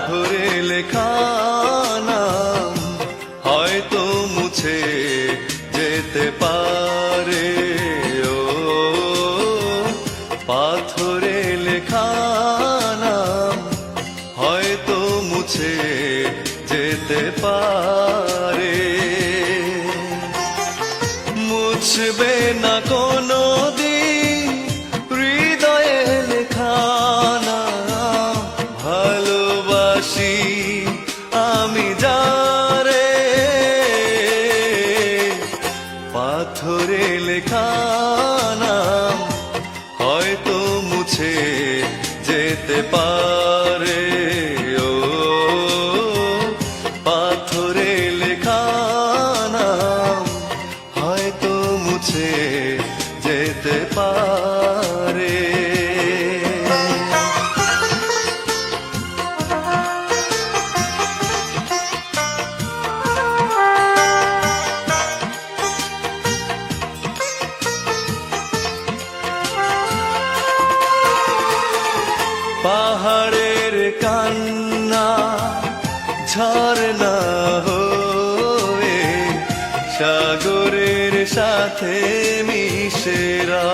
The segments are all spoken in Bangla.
ধরে লেখা নাম হয়তো মুছে যেতে পারে। ও পাথরে লেখা নাম হয়তো মুছে যেতে পারে। মুছবে না কোনো দিন হৃদয়ে লেখা নাম, ভালোবাসি আমি যারে। পাথরে লেখা নাম হয়তো মুছে যেতে পারে। ও পাথরে লেখা নাম হয়তো মুছে যেতে পারে। পাহাড়ের কান্না ঝরনা হয়ে সাগরের সাথে মিশেরা,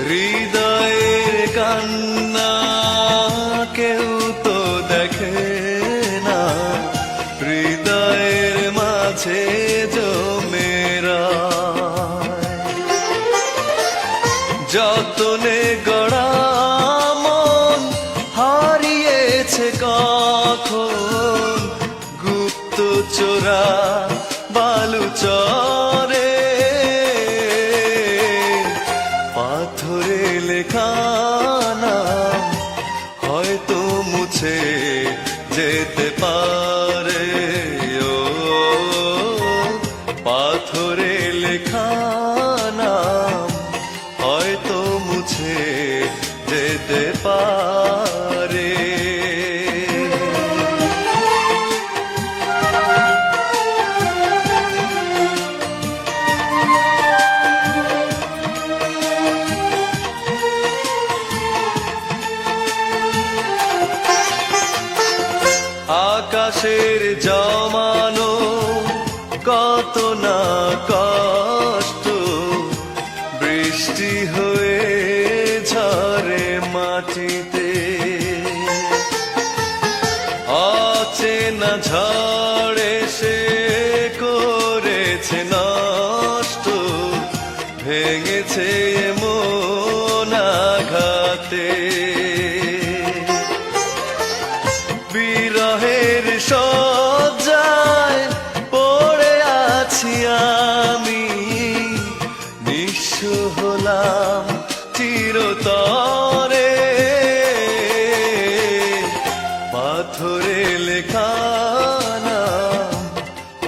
হৃদয়ের কান্না কেউ তো দেখে না, হৃদয়ের মাঝে জমেরা। যতনে গড়া মন হারিয়েছে কখন গুপ্ত চোরা বালুচরে। পাথরে লেখা নাম হয়তো মুছে যেতে পারে। ও পাথরে লেখা নাম হয়তো মুছে যেতে পারে। আকাশের জমানো কত না কষ্ট বৃষ্টি হয়ে ঝরে মাটিতে। অচেনা ঝড়ে সে করেছে নষ্ট, ভেঙেছে মন আঘাতে। বিরহের শয্যায় পড়ে আছি আমি, নিঃস্ব হলাম চিরতরে। পাথরে লেখা নাম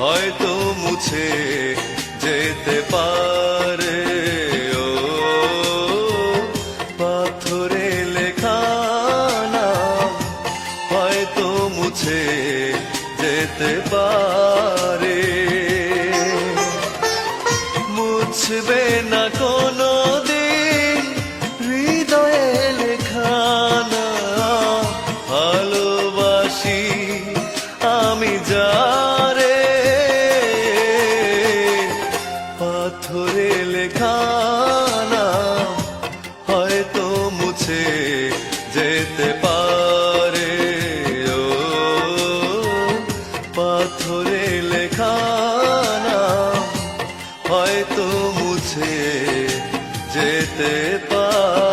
হয়তো মুছে যেতে পারে। ও পাথরে লেখা নাম হয়তো মুছে যেতে পারে। মুছবে না কোনো দিন হৃদয়ে লেখা নাম, ভালোবাসি আমি যারে। পাথরে লেখা নাম হয়তো মুছে যেতে পারে। ও পাথরে লেখা নাম হয়তো মুছে যেতে পারে।